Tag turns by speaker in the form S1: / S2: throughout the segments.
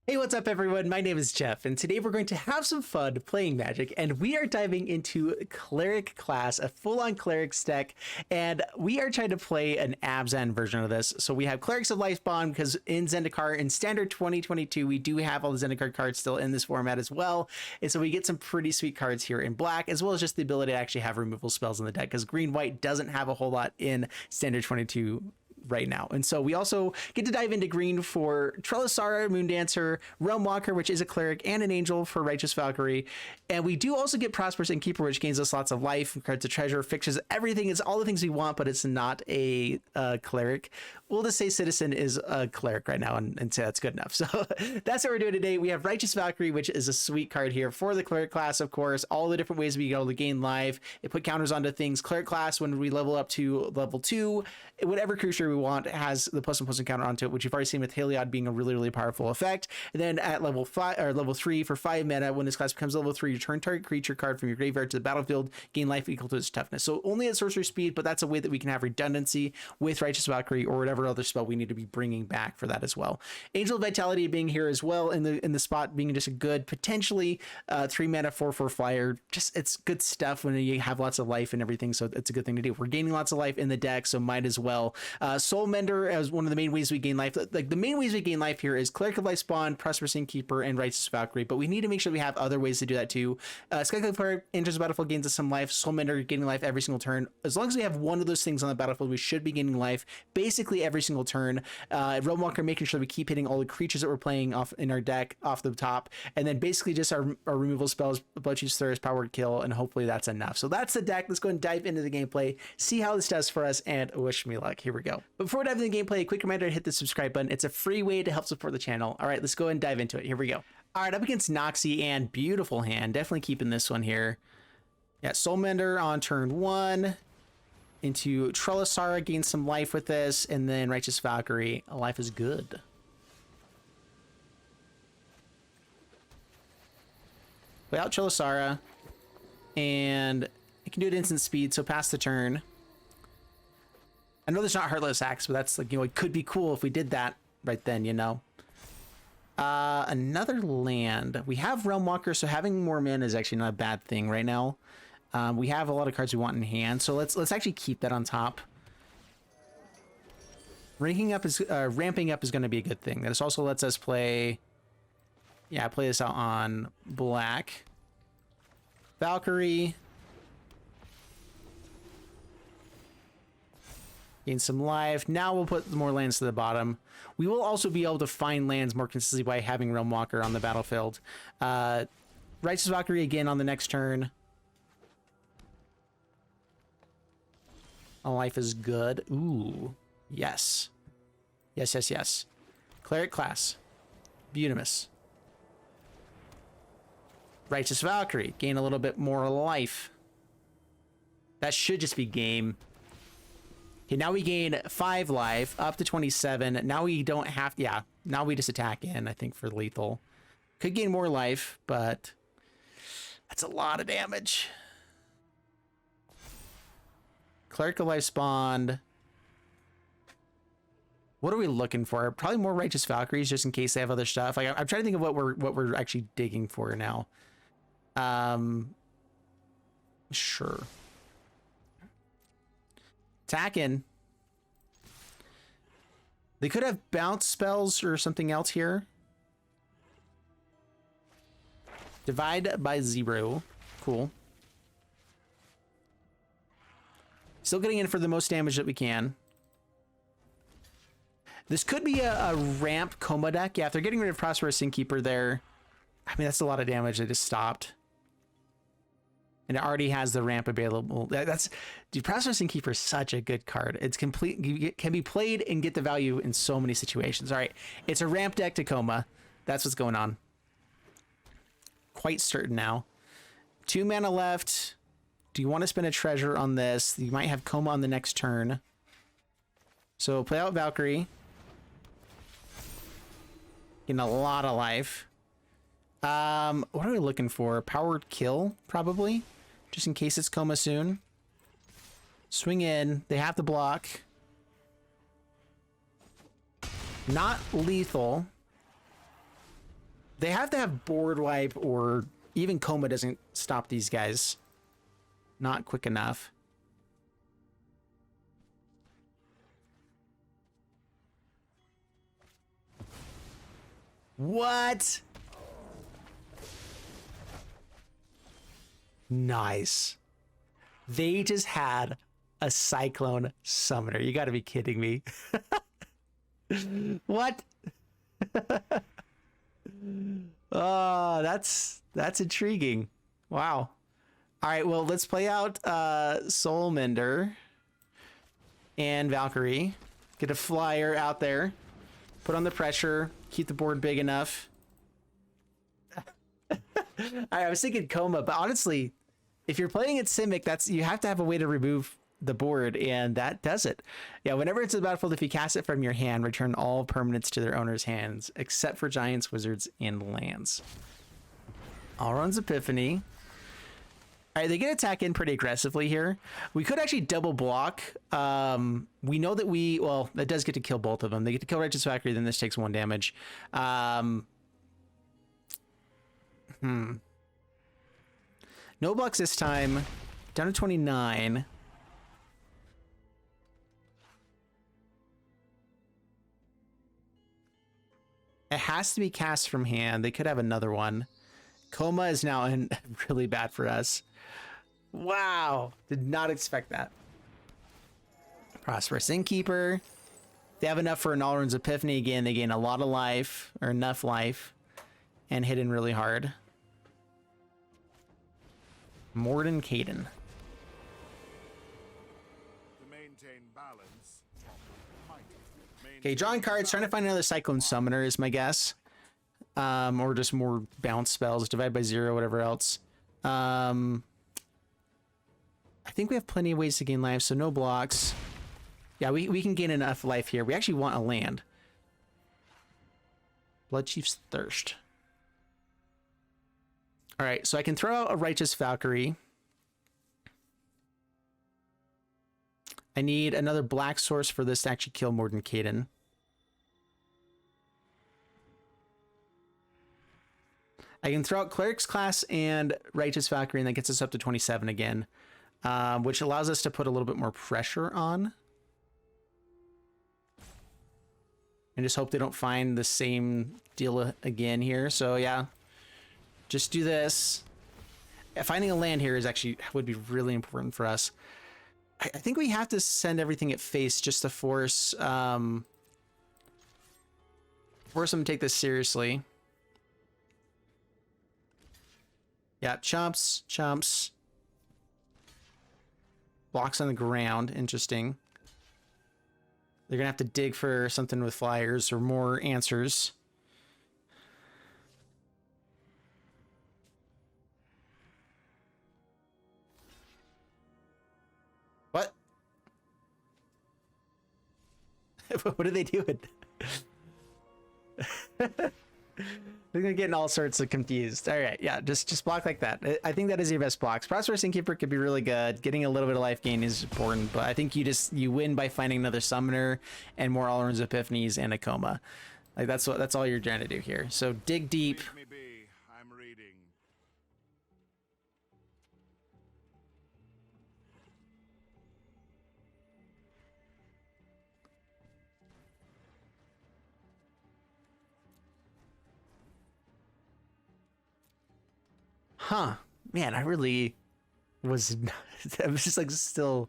S1: Hey, what's up everyone? My name is Jeff, and today we're going to have some fun playing Magic, and we are diving into Cleric Class, a full-on Clerics deck, and we are trying to play an Abzan version of this. So we have Clerics of Lifespawn, because in Zendikar, in Standard 2022, we do have all the Zendikar cards still in this format as well, and so we get some pretty sweet cards here in black, as well as just the ability to actually have removal spells in the deck, because green-white doesn't have a whole lot in Standard 22 right now. And so we also get to dive into green for Trelasarra, Moondancer, Realmwalker, which is a cleric, and an angel for Righteous Valkyrie. And we do also get Prosperous Innkeeper, which gains us lots of life, cards of treasure, fixtures, everything. It's all the things we want, but it's not a cleric. We'll just say Citizen is a cleric right now and say that's good enough. So that's what we're doing today. We have Righteous Valkyrie, which is a sweet card here for the cleric class, of course. All the different ways we go to gain life. It put counters onto things. Cleric class, when we level up to level 2, whatever creature we want has the +1/+1 counter onto it, which you've already seen with Heliod being a really powerful effect. And then at level 5 or level 3 for 5 mana, when this class becomes level 3, return target creature card from your graveyard to the battlefield, gain life equal to its toughness. So only at sorcery speed, but that's a way that we can have redundancy with Righteous Valkyrie or whatever other spell we need to be bringing back for that as well. Angel of Vitality being here as well in the spot, being just a good potentially 3 mana 4/4 flyer. Just it's good stuff when you have lots of life and everything, so it's a good thing to do. We're gaining lots of life in the deck, so might as well. Soulmender as one of the main ways we gain life. Like the main ways we gain life here is Cleric of Lifespawn, Prosperous Innkeeper, and Righteous Valkyrie, but we need to make sure we have other ways to do that too. Skyclave Cleric enters the battlefield, gains us some life. Soulmender gaining life every single turn. As long as we have one of those things on the battlefield, we should be gaining life basically every single turn. Realmwalker making sure we keep hitting all the creatures that we're playing off in our deck off the top, and then basically just our removal spells, Bloodchief, Thirst, Power Kill, and hopefully that's enough. So that's the deck. Let's go and dive into the gameplay, see how this does for us, and wish me luck. Here we go. But before we dive into the gameplay, a quick reminder to hit the subscribe button. It's a free way to help support the channel. All right, let's go and dive into it. Here we go. All right, up against Noxie, and beautiful hand. Definitely keeping this one here. Yeah, Soulmender on turn 1 into Trelasarra, gain some life with this, and then Righteous Valkyrie. Life is good. Play out Trelasarra, and I can do it instant speed, so pass the turn. I know there's not Heartless Axe, but that's like, you know, it could be cool if we did that right then, you know. Another land. We have Realmwalker, so having more mana is actually not a bad thing right now. We have a lot of cards we want in hand, so let's actually keep that on top. Ramping up is going to be a good thing. This also lets us play. Yeah, play this out on black. Valkyrie. Gain some life. Now we'll put more lands to the bottom. We will also be able to find lands more consistently by having Realmwalker on the battlefield. Righteous Valkyrie again on the next turn. Life is good. Ooh, yes. Yes. Cleric Class. Beautimus. Righteous Valkyrie. Gain a little bit more life. That should just be game. Okay, now we gain 5 life, up to 27. Now we don't have, yeah, now we just attack in, I think, for lethal. Could gain more life, but that's a lot of damage. Cleric of Lifespawn. What are we looking for? Probably more Righteous Valkyries, just in case they have other stuff. Like, I'm trying to think of what we're actually digging for now. Sure. Attacking. They could have bounce spells or something else here. Divide by 0. Cool. Still getting in for the most damage that we can. This could be a ramp coma deck. Yeah, if they're getting rid of Prosperous Innkeeper there, I mean, that's a lot of damage. They just stopped. And it already has the ramp available. Dude, Prosperous Innkeeper is such a good card. It's complete, can be played and get the value in so many situations. All right, it's a ramp deck to coma. That's what's going on. Quite certain now. 2 mana left. Do you want to spend a treasure on this? You might have coma on the next turn. So play out Valkyrie. Getting a lot of life. What are we looking for? Powered kill, probably. Just in case it's coma soon. Swing in. They have to block. Not lethal. They have to have board wipe, or even coma doesn't stop these guys. Not quick enough. What? Nice. They just had a Cyclone Summoner. You gotta be kidding me. What? Oh, that's intriguing. Wow. All right, well, let's play out Soulmender and Valkyrie. Get a flyer out there. Put on the pressure. Keep the board big enough. I was thinking coma, but honestly, if you're playing at Simic, you have to have a way to remove the board, and that does it. Yeah, whenever it's in the battlefield, if you cast it from your hand, return all permanents to their owner's hands, except for giants, wizards, and lands. Alrund's Epiphany. All right, they get attack in pretty aggressively here. We could actually double block. We know that well, that does get to kill both of them. They get to kill Righteous Valkyrie, then this takes 1 damage. No blocks this time. Down to 29. It has to be cast from hand. They could have another one. Coma is now really bad for us. Wow. Did not expect that. Prosperous Innkeeper. They have enough for an Alrund's Epiphany. Again, they gain a lot of life, or enough life, and hit in really hard. Morden Caden. Okay, drawing cards, trying to find another Cyclone Summoner is my guess. Or just more bounce spells, divide by 0, whatever else. I think we have plenty of ways to gain life, so no blocks. Yeah, we can gain enough life here. We actually want a land. Bloodchief's Thirst. All right, so I can throw out a Righteous Valkyrie. I need another black source for this to actually kill Morden Caden. I can throw out Clerics Class and Righteous Valkyrie, and that gets us up to 27 again, which allows us to put a little bit more pressure on. And just hope they don't find the same deal again here. So yeah, just do this. Finding a land here would be really important for us. I think we have to send everything at face just to force them to take this seriously. Yeah, chumps. Blocks on the ground. Interesting. They're gonna have to dig for something with flyers or more answers. What? What are they doing? They're getting all sorts of confused. All right, yeah, just block like that. I think that is your best blocks. Prosperous Innkeeper could be really good. Getting a little bit of life gain is important, but I think you win by finding another summoner and more Alrund's Epiphanies and a coma. Like that's all you're trying to do here. So dig deep.
S2: I'm reading.
S1: Huh, man, I really was I was just like still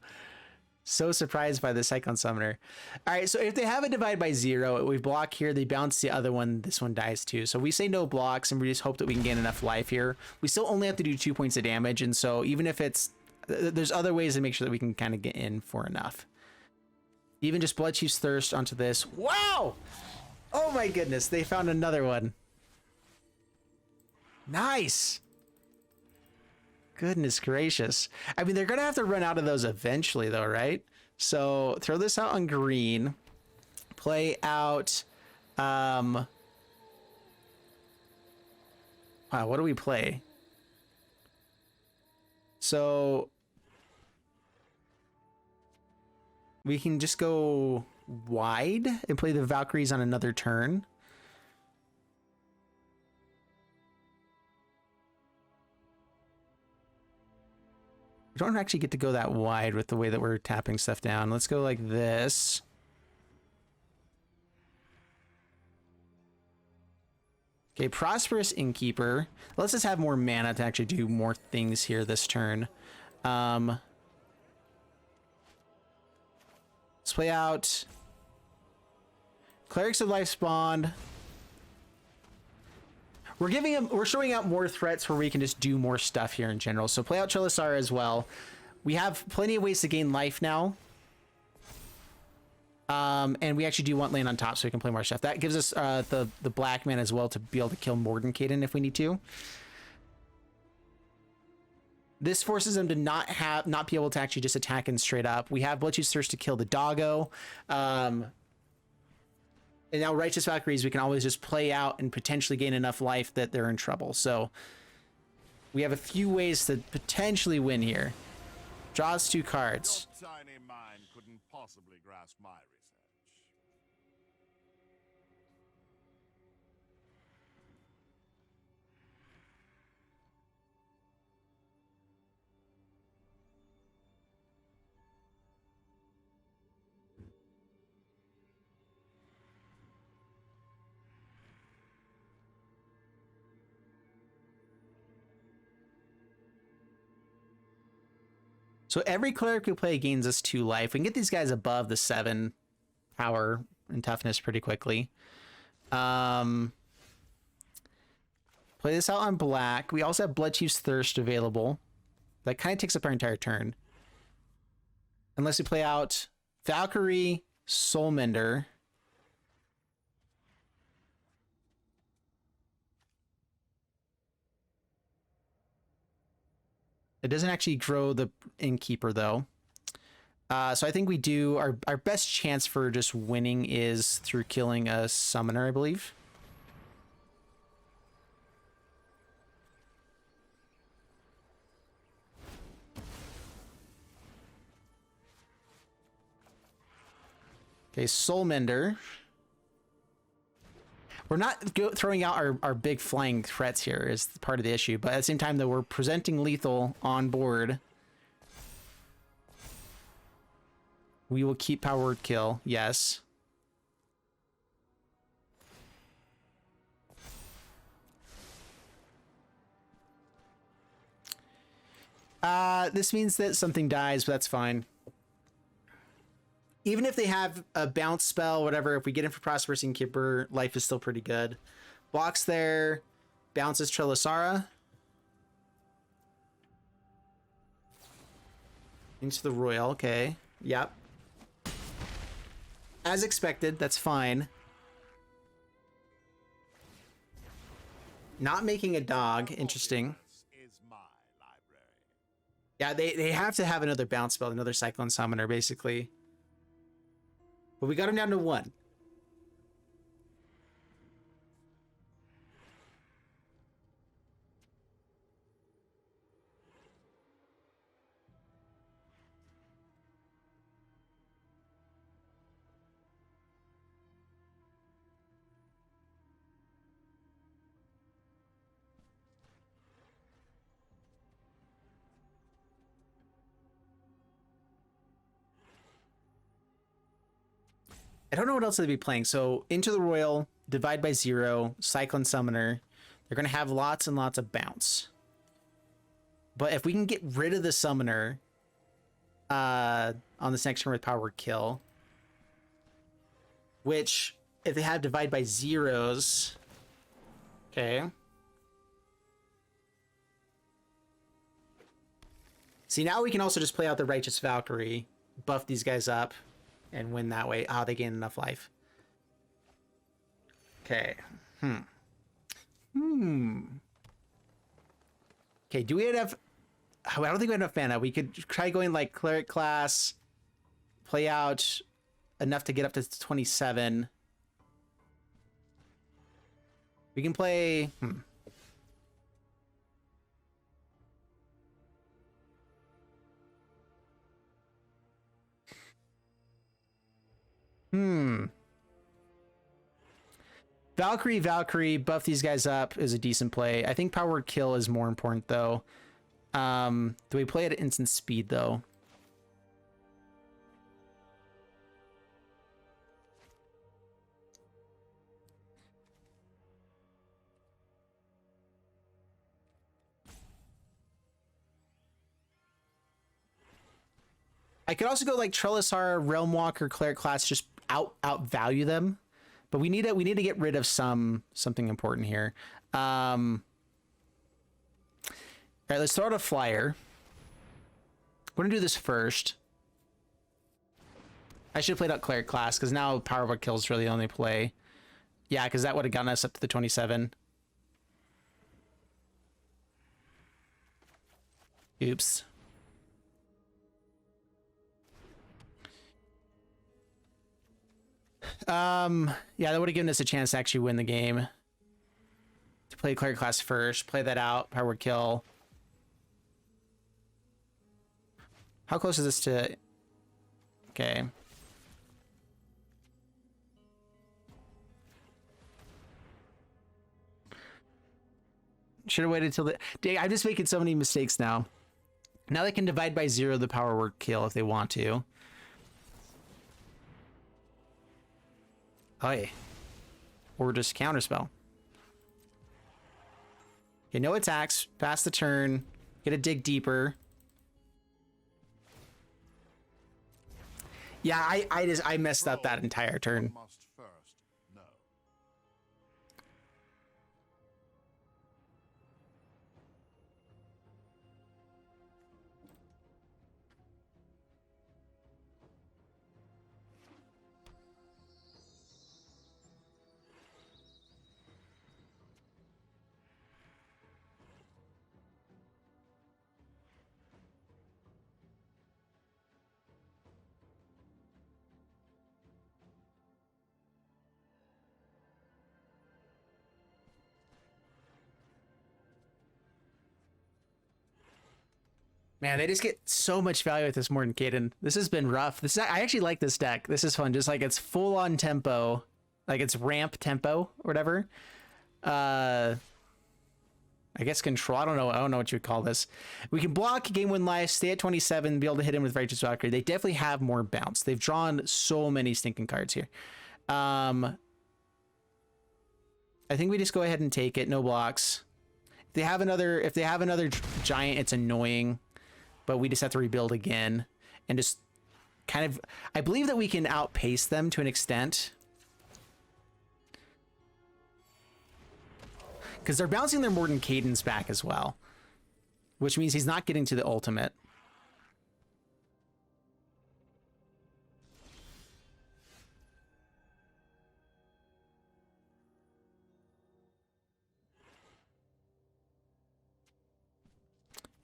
S1: so surprised by the Cyclone Summoner. All right, so if they have a divide by 0, we block here, they bounce the other one, this one dies too. So we say no blocks, and we just hope that we can gain enough life here. We still only have to do 2 points of damage, and so even if there's other ways to make sure that we can kind of get in for enough. Even just Bloodchief's Thirst onto this. Wow! Oh my goodness, they found another one. Nice! Goodness gracious. I mean, they're going to have to run out of those eventually, though, right? So throw this out on green. Play out... wow, what do we play? So... we can just go wide and play the Valkyries on another turn. We don't actually get to go that wide with the way that we're tapping stuff down. Let's go like this. Okay, Prosperous Innkeeper. Let's just have more mana to actually do more things here this turn. Let's play out Clerics of Life's Bond. We're showing out more threats where we can just do more stuff here in general. So play out Trelasarra as well. We have plenty of ways to gain life now. And we actually do want land on top so we can play more stuff. That gives us the black man as well to be able to kill Mordenkainen if we need to. This forces them to not be able to actually just attack in straight up. We have Bloodchief's Thirst to kill the doggo. And now Righteous Valkyries, we can always just play out and potentially gain enough life that they're in trouble. So we have a few ways to potentially win here. Draws 2 cards.
S2: Your tiny mind couldn't possibly grasp my research.
S1: So every cleric we play gains us 2 life. We can get these guys above the 7 power and toughness pretty quickly. Play this out on black. We also have Bloodchief's Thirst available. That kind of takes up our entire turn. Unless we play out Valkyrie, Soulmender. It doesn't actually grow the Innkeeper though. So I think we do our best chance for just winning is through killing a summoner, I believe. Okay, Soulmender. We're not throwing out our big flying threats here is part of the issue, but at the same time though, we're presenting lethal on board. We will keep power word kill, yes. This means that something dies, but that's fine. Even if they have a bounce spell, whatever, if we get in for Prosperous Innkeeper, life is still pretty good. Blocks there, bounces Trelasarra. Into the Royal, okay. Yep. As expected, that's fine. Not making a dog, interesting. Yeah, they have to have another bounce spell, another Cyclone Summoner, basically. But we got him down to 1. I don't know what else they'd be playing. So Into the Royal, Divide by 0, Cyclone Summoner. They're going to have lots and lots of bounce. But if we can get rid of the Summoner on this next turn with Power Word Kill, which if they have Divide by 0s, okay. See, now we can also just play out the Righteous Valkyrie, buff these guys up, and win that way. Ah, they gain enough life. Okay. Okay, do we have... I don't think we have enough mana. We could try going like Cleric Class, play out enough to get up to 27. We can play... Valkyrie, buff these guys up is a decent play. I think Power Word Kill is more important though. Do we play at instant speed though? I could also go like Trelasarra, Realmwalker, Cleric Class, just outvalue them. But we need to get rid of something important here. All right, let's throw out a flyer. We're gonna do this first. I should have played out Cleric Class because now Power Book Kill is really the only play. Yeah, because that would have gotten us up to the 27. Oops. Yeah, that would have given us a chance to actually win the game. To play Cleric Class first, play that out, Power Word Kill. How close is this to... Okay. Should have waited till the... Dang, I'm just making so many mistakes now. Now they can divide by 0 the Power Word Kill if they want to. Oh, yeah. Or just counterspell. Okay, no attacks. Pass the turn. Get a dig deeper. Yeah, I messed up that entire turn.
S2: Must first know.
S1: Man, they just get so much value with this Mordenkainen. This has been rough. I actually like this deck. This is fun. Just like it's full on tempo, like it's ramp tempo or whatever. I guess control. I don't know what you would call this. We can block, gain 1 life, stay at 27, be able to hit him with Righteous Valkyrie. They definitely have more bounce. They've drawn so many stinking cards here. I think we just go ahead and take it. No blocks. If they have another giant, it's annoying. But we just have to rebuild again and just kind of... I believe that we can outpace them to an extent. Because they're bouncing their Mordenkainens back as well. Which means he's not getting to the ultimate.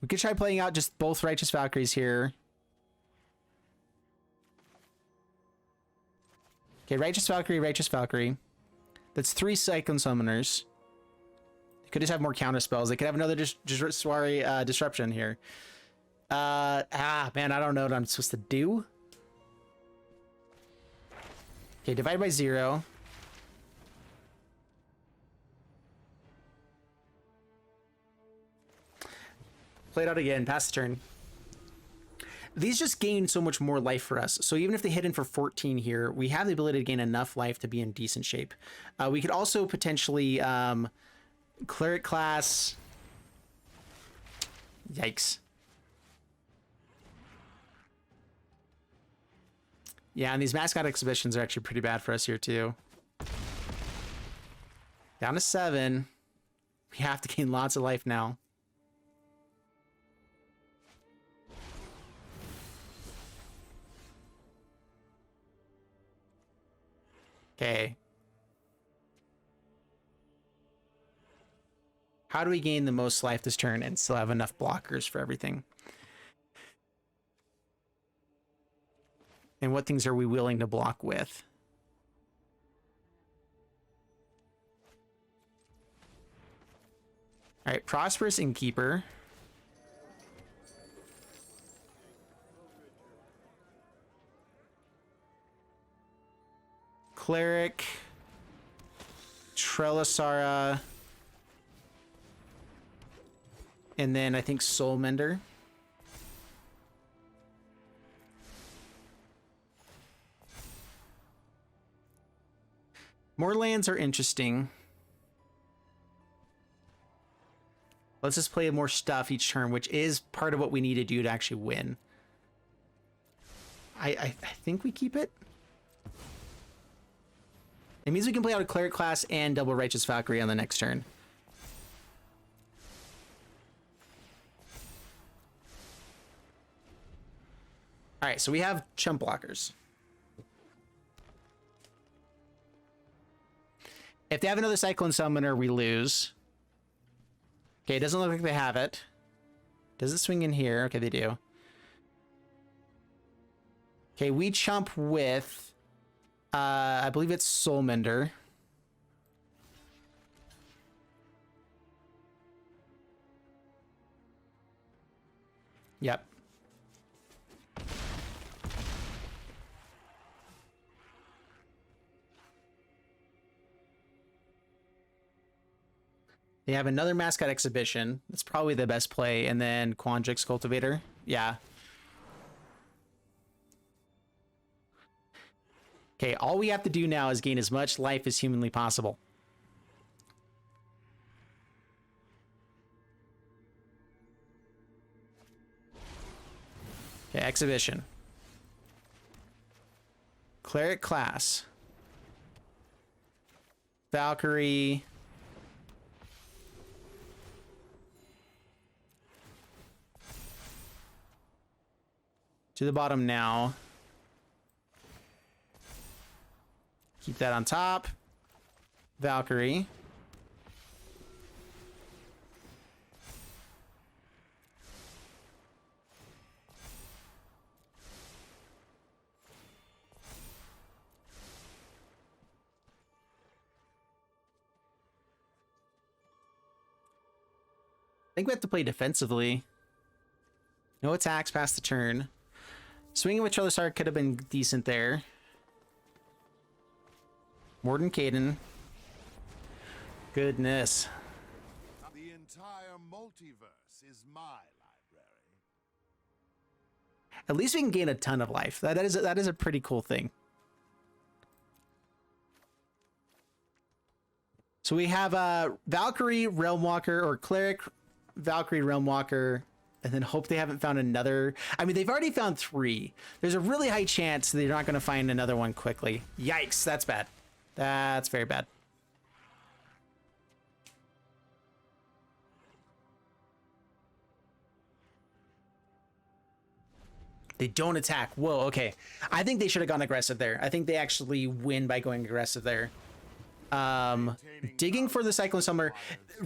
S1: We could try playing out just both Righteous Valkyries here. Okay, Righteous Valkyrie, Righteous Valkyrie. That's 3 Cyclone Summoners. They could just have more counter spells. They could have another Disruption here. Man, I don't know what I'm supposed to do. Okay, divide by 0. Play it out again, pass the turn. These just gain so much more life for us. So even if they hit in for 14 here, we have the ability to gain enough life to be in decent shape. We could also potentially Cleric Class. Yikes. Yeah, and these mascot exhibitions are actually pretty bad for us here too. Down to 7. We have to gain lots of life now. Okay. How do we gain the most life this turn and still have enough blockers for everything? And what things are we willing to block with? All right, Prosperous Innkeeper. Cleric, Trelasarra, And then I think Soulmender. More lands are interesting. Let's just play more stuff each turn, which is part of what we need to do to actually win. I think we keep it. It means we can play out a Cleric Class and double Righteous Valkyrie on the next turn. All right, so we have chump blockers. If they have another Cyclone Summoner, we lose. Okay, it doesn't look like they have it. Does it swing in here? Okay, they do. Okay, we chump with, I believe it's Soulmender. Yep. They have another Mascot Exhibition. That's probably the best play. And then Quandrix Cultivator. Yeah. Okay, all we have to do now is gain as much life as humanly possible. Okay, Exhibition. Cleric Class. Valkyrie. To the bottom now. Keep that on top. Valkyrie. I think we have to play defensively. No attacks past the turn. Swinging with Trelasarra could have been decent there. Morden Caden. Goodness.
S2: The entire multiverse is my library.
S1: At least we can gain a ton of life. That is a pretty cool thing. So we have Valkyrie, Realmwalker, or Cleric, Valkyrie, Realmwalker, and then hope they haven't found another. I mean, they've already found 3. There's a really high chance they're not going to find another one quickly. Yikes, that's bad. That's very bad. They don't attack. Whoa, okay. I think they should have gone aggressive there. I think they actually win by going aggressive there. Digging for the Cyclone Summoner.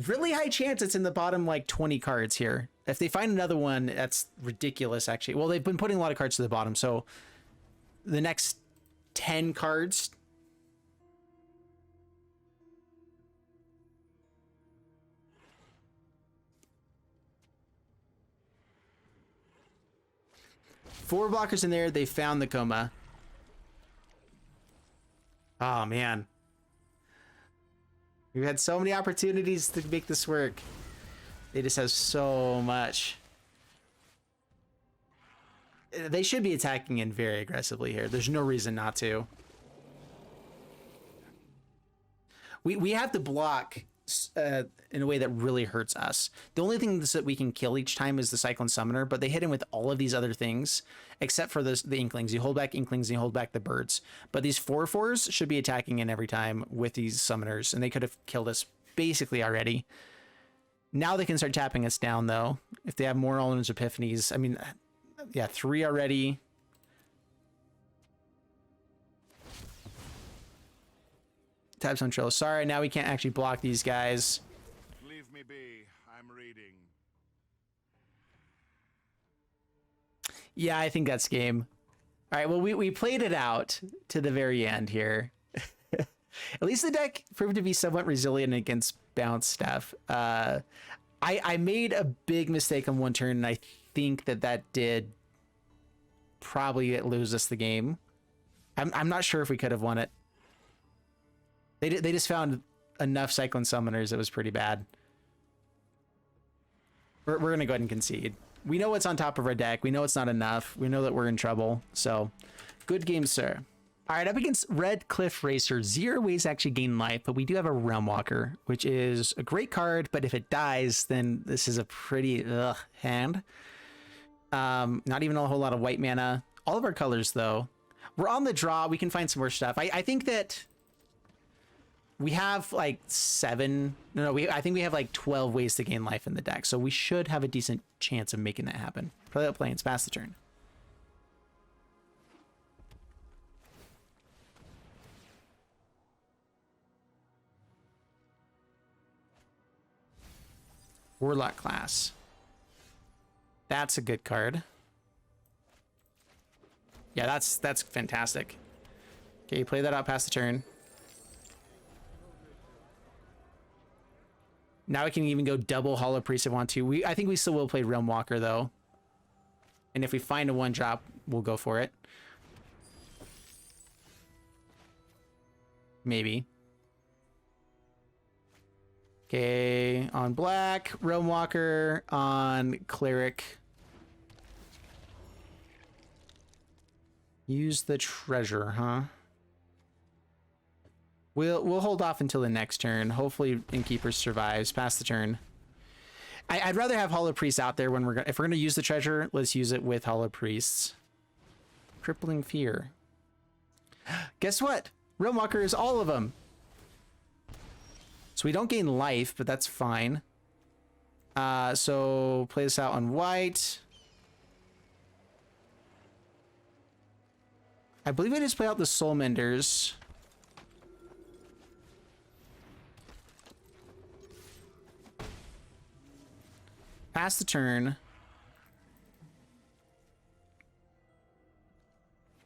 S1: Really high chance it's in the bottom like 20 cards here. If they find another one, that's ridiculous actually. Well, they've been putting a lot of cards to the bottom, so the next 10 cards. Four blockers in there. They found the coma. Oh man. We've had so many opportunities to make this work. They just have so much. They should be attacking in very aggressively here. There's no reason not to. We have to block in a way that really hurts us. The only thing that we can kill each time is the Cyclone Summoner, but they hit him with all of these other things, except for the Inklings. You hold back Inklings and you hold back the birds. But these 4/4s should be attacking in every time with these Summoners, and they could have killed us basically already. Now they can start tapping us down, though, if they have more Alden's Epiphanies. I mean, yeah, 3 already. Taps on Trelasarra. Now we can't actually block these guys.
S2: Leave me be. I'm reading.
S1: Yeah, I think that's game. All right, well, we played it out to the very end here. At least the deck proved to be somewhat resilient against bounce stuff. I made a big mistake on one turn, and I think that did probably lose us the game. I'm not sure if we could have won it. They just found enough Cyclone Summoners. It was pretty bad. We're going to go ahead and concede. We know what's on top of our deck. We know it's not enough. We know that we're in trouble. So, good game, sir. All right, up against Red Cliff Racer, 0 ways to actually gain life, but we do have a Realmwalker, which is a great card, but if it dies, then this is a pretty hand. Not even a whole lot of white mana. All of our colors, though. We're on the draw. We can find some more stuff. I think that we have like 7. I think we have like 12 ways to gain life in the deck, so we should have a decent chance of making that happen. Play out Plains, pass the turn. Warlock Class. That's a good card. Yeah, that's fantastic. Okay, play that out past the turn. Now we can even go double Hallowed Priest if we want to. I think we still will play Realmwalker though. And if we find a 1-drop, we'll go for it. Maybe. Okay, on black, Realmwalker, on Cleric. Use the treasure, huh? We'll hold off until the next turn. Hopefully Innkeeper survives past the turn. I'd rather have Hallowed Priests out there when if we're gonna use the treasure, let's use it with Hallowed Priests. Crippling Fear. Guess what? Realmwalker is all of them. So we don't gain life, but that's fine. So play this out on white. I believe I just play out the Soulmenders. Pass the turn.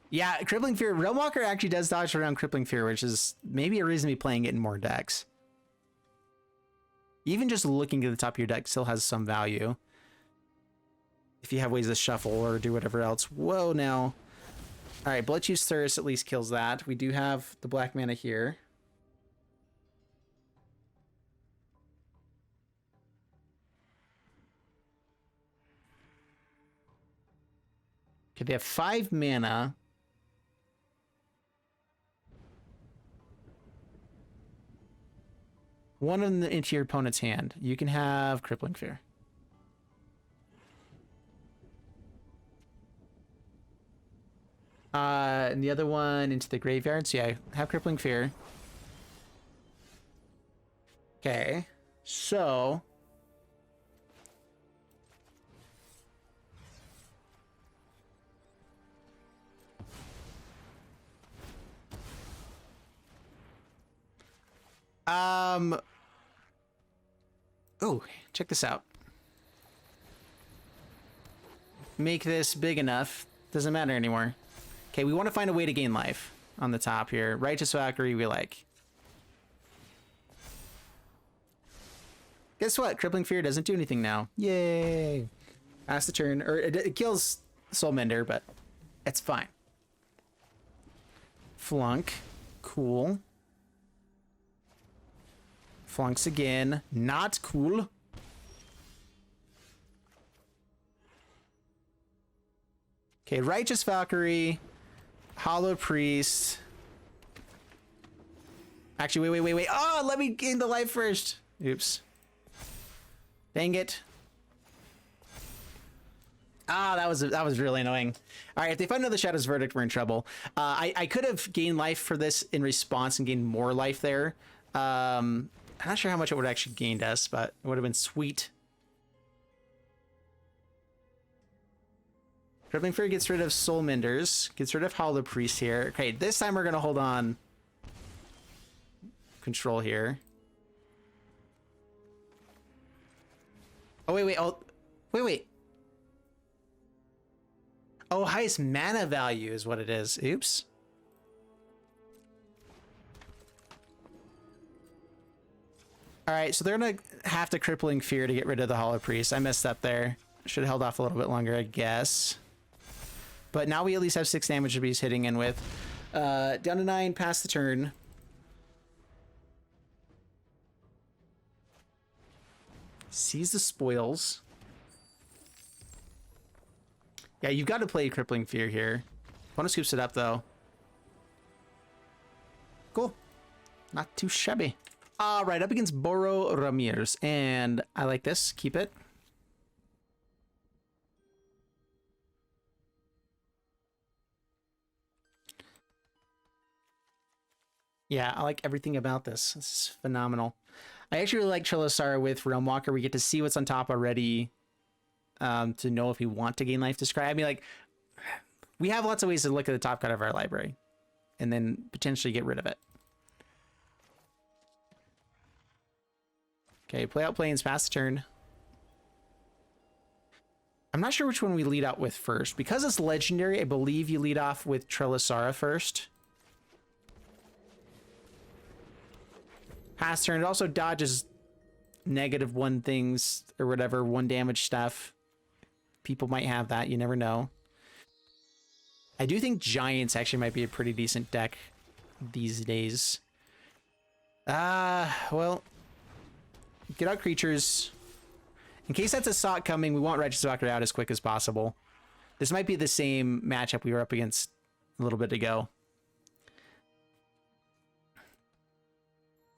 S1: Yeah, Crippling Fear. Realmwalker actually does dodge around Crippling Fear, which is maybe a reason to be playing it in more decks. Even just looking at the top of your deck still has some value. If you have ways to shuffle or do whatever else. Whoa, now. Alright, Bloodchief's Thirst at least kills that. We do have the black mana here. Okay, they have 5 mana. One of them into your opponent's hand. You can have Crippling Fear. And the other one into the graveyard. So yeah, have Crippling Fear. Okay, so oh, check this out. Make this big enough. Doesn't matter anymore. Okay, we want to find a way to gain life on the top here. Righteous Valkyrie we like. Guess what? Crippling Fear doesn't do anything now. Yay! Pass the turn. Or it kills Soulmender, but it's fine. Flunk. Cool. Flunks again. Not cool. Okay, Righteous Valkyrie. Hallowed Priest. Actually, wait. Oh, let me gain the life first. Oops. Dang it. Ah, that was really annoying. All right, if they find another Shadow's Verdict, we're in trouble. I could have gained life for this in response and gained more life there. I'm not sure how much it would have actually gained us, but it would have been sweet. Crippling Fear gets rid of Soulmenders, gets rid of Hallowed Priest here. Okay, this time we're going to hold on control here. Oh, wait. Oh, wait. Oh, highest mana value is what it is. Oops. All right, so they're going to have to Crippling Fear to get rid of the Hallowed Priest. I messed up there. Should have held off a little bit longer, I guess. But now we at least have 6 damage to be hitting in with. Down to 9, pass the turn. Seize the spoils. Yeah, you've got to play Crippling Fear here. Opponent scoops it up, though. Cool. Not too shabby. All right, up against Boro Ramirez. And I like this. Keep it. Yeah, I like everything about this. This is phenomenal. I actually really like Trelasarra with Realmwalker. We get to see what's on top already to know if we want to gain life to scry. I mean, like, we have lots of ways to look at the top card of our library and then potentially get rid of it. Okay, play out planes, pass the turn. I'm not sure which one we lead out with first. Because it's legendary, I believe you lead off with Trelasarra first. Pass turn. It also dodges -1 things or whatever, 1 damage stuff. People might have that. You never know. I do think Giants actually might be a pretty decent deck these days. Well, get out creatures. In case that's a Sock coming, we want Righteous Valkyrie out as quick as possible. This might be the same matchup we were up against a little bit ago.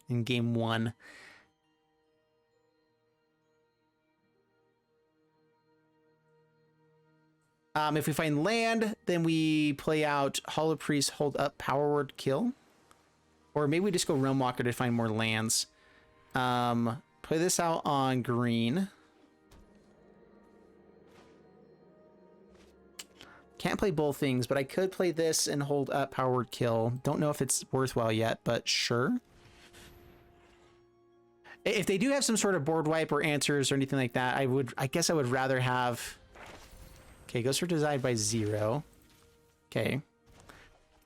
S1: In game 1. If we find land, then we play out Hallowed Priest, hold up, Power Word, kill. Or maybe we just go Realmwalker to find more lands. Play this out on green. Can't play both things, but I could play this and hold up, Power Word, kill. Don't know if it's worthwhile yet, but sure. If they do have some sort of board wipe or answers or anything like that, I guess I would rather have... Okay, goes for Divide by 0. Okay.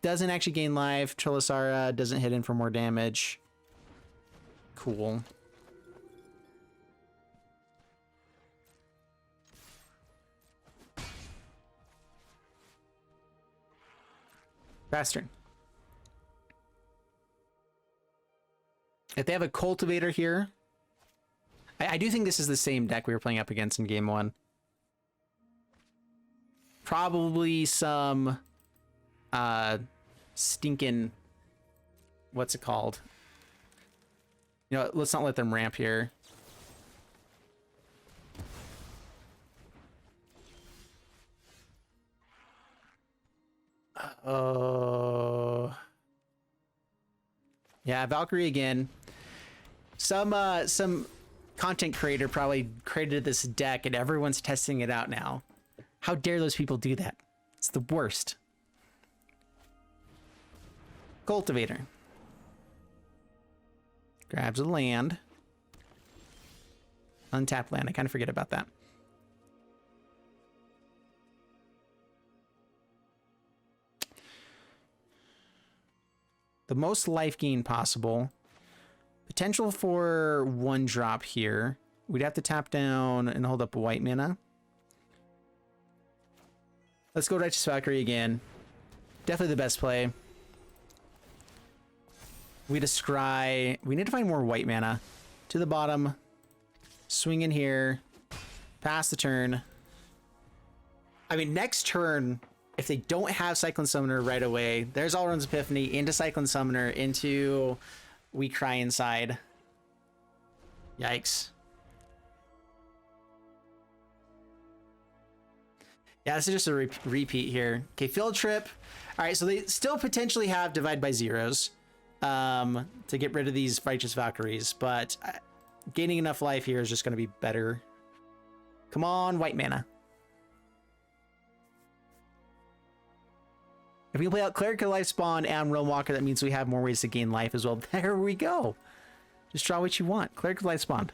S1: Doesn't actually gain life. Trelasarra doesn't hit in for more damage. Cool. Fast turn. If they have a Cultivator here, I do think this is the same deck we were playing up against in game 1. Probably some stinking, what's it called? You know, let's not let them ramp here. Oh. Yeah, Valkyrie again. Some content creator probably created this deck and everyone's testing it out now. How dare those people do that? It's the worst. Cultivator. Grabs a land. Untapped land. I kind of forget about that. The most life gain possible. Potential for 1 drop here. We'd have to tap down and hold up a white mana. Let's go Righteous Valkyrie again. Definitely the best play. We descry. We need to find more white mana. To the bottom. Swing in here. Pass the turn. I mean, next turn, if they don't have Cyclone Summoner right away, there's Alrund's Epiphany into Cyclone Summoner into We Cry Inside. Yikes. Yeah, this is just a repeat here. Okay, Field Trip. All right, so they still potentially have Divide by Zeros to get rid of these Righteous Valkyries, but gaining enough life here is just going to be better. Come on, white mana. If we can play out Cleric Life Spawn and Realmwalker, that means we have more ways to gain life as well. There we go. Just draw what you want. Cleric Life Spawn.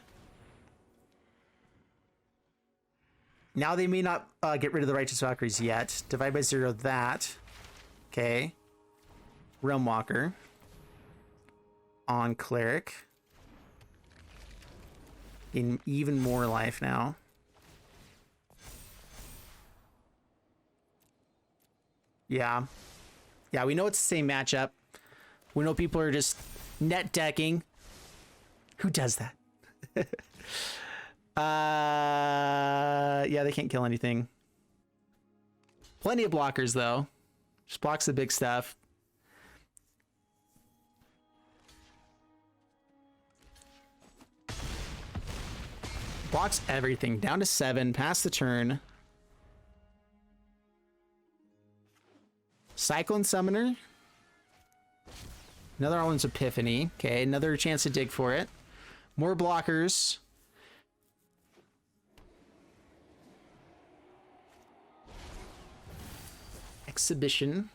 S1: Now they may not get rid of the Righteous Valkyries yet. Divide by 0 that. Okay. Realmwalker. On Cleric. In even more life now. Yeah. Yeah, we know it's the same matchup. We know people are just net decking. Who does that? Yeah, they can't kill anything. Plenty of blockers, though. Just blocks the big stuff. Blocks everything. Down to 7. Past the turn. Cyclone Summoner. Another one's Epiphany. Okay, another chance to dig for it. More blockers. Exhibition.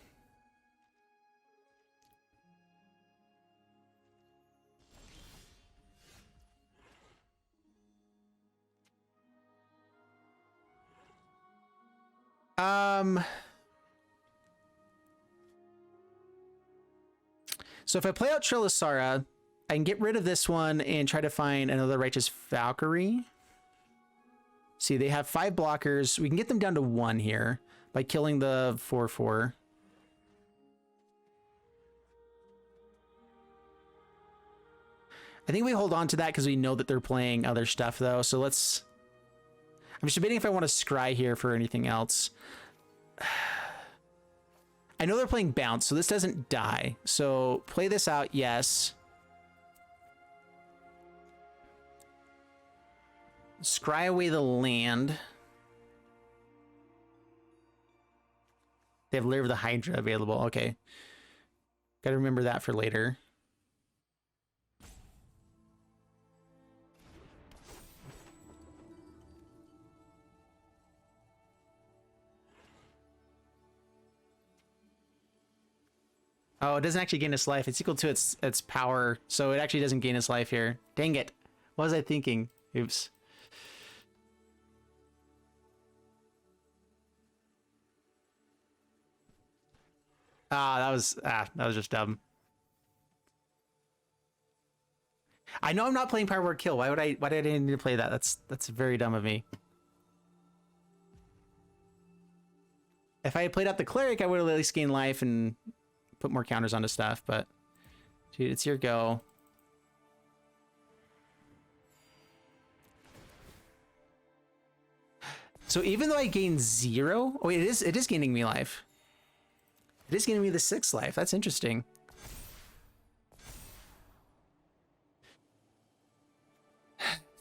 S1: So if I play out Trelasarra, I can get rid of this one and try to find another Righteous Valkyrie. See, they have 5 blockers. We can get them down to 1 here by killing the 4/4. I think we hold on to that because we know that they're playing other stuff, though. So let's... I'm just debating if I want to scry here for anything else. I know they're playing bounce, so this doesn't die. So play this out, yes. Scry away the land. They have Lair of the Hydra available. Okay. Gotta remember that for later. Oh, it doesn't actually gain its life. It's equal to its power, so it actually doesn't gain its life here. Dang it. What was I thinking? Oops. That was just dumb. I know I'm not playing Power Word Kill. Why did I need to play that? That's very dumb of me. If I had played out the Cleric, I would have at least gained life and put more counters onto stuff, but dude, it's your go. So even though I gain 0, oh wait, it is gaining me life. It is giving me the 6 life. That's interesting.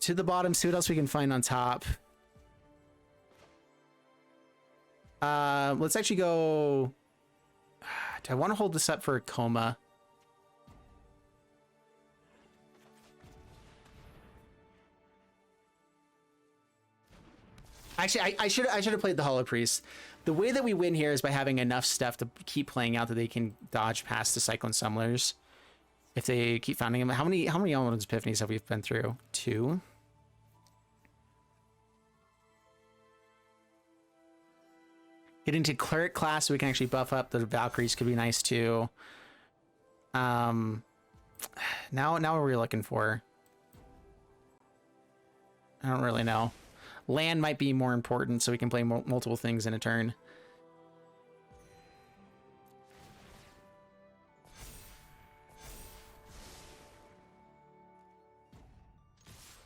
S1: To the bottom, see what else we can find on top. Let's actually go... Do I want to hold this up for a coma? Actually, I should have played the Hallowed Priest. The way that we win here is by having enough stuff to keep playing out that they can dodge past the Cyclone Summoners. If they keep finding them. How many Elements Epiphanies have we been through? 2? Getting to Cleric Class so we can actually buff up the Valkyries could be nice too. Now what are we looking for? I don't really know. Land might be more important so we can play multiple things in a turn.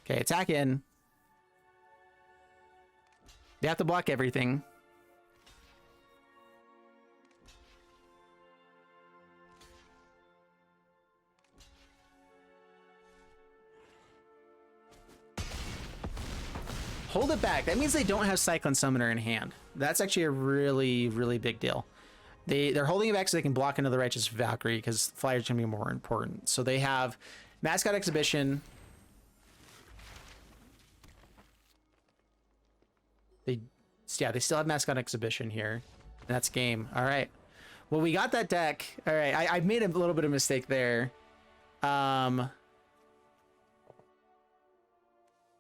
S1: Okay, attack in. They have to block everything. Hold it back. That means they don't have Cyclone Summoner in hand. That's actually a really, really big deal. They're holding it back so they can block another Righteous Valkyrie because Flyer's going to be more important. So they have Mascot Exhibition. They still have Mascot Exhibition here. And that's game. All right. Well, we got that deck. All right. I made a little bit of mistake there.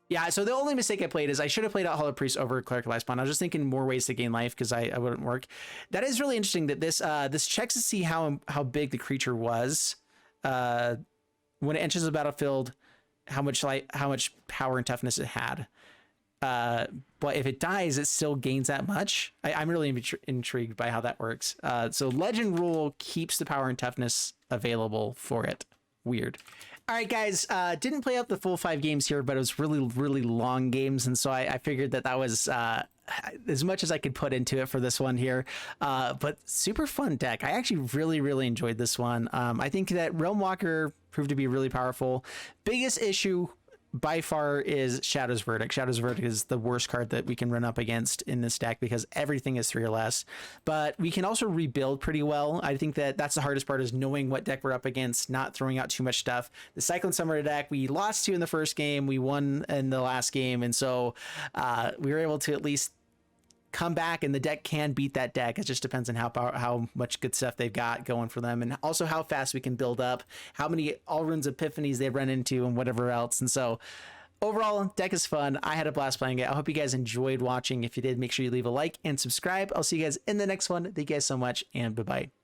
S1: Yeah, so the only mistake I played is I should have played out Hallowed Priest over Cleric Class Spawn. I was just thinking more ways to gain life because I wouldn't work. That is really interesting that this checks to see how big the creature was when it enters the battlefield, how much power and toughness it had. But if it dies, it still gains that much. I'm really intrigued by how that works. So Legend Rule keeps the power and toughness available for it. Weird. All right, guys, didn't play out the full 5 games here, but it was really, really long games. And so I figured that was as much as I could put into it for this one here, but super fun deck. I actually really enjoyed this one. I think that Realmwalker proved to be really powerful. Biggest issue by far is Shadow's Verdict. Shadow's Verdict is the worst card that we can run up against in this deck because everything is 3 or less, but we can also rebuild pretty well. I think that that's the hardest part, is knowing what deck we're up against, not throwing out too much stuff. The Cyclone Summoner deck, we lost to in the first game, we won in the last game, and so we were able to at least come back, and the deck can beat that deck. It just depends on how much good stuff they've got going for them, and also how fast we can build up, how many Alrund's Epiphanies they run into, and whatever else. And so overall, deck is fun. I had a blast playing it. I hope you guys enjoyed watching. If you did, make sure you leave a like and subscribe. I'll see you guys in the next one. Thank you guys so much, and bye-bye.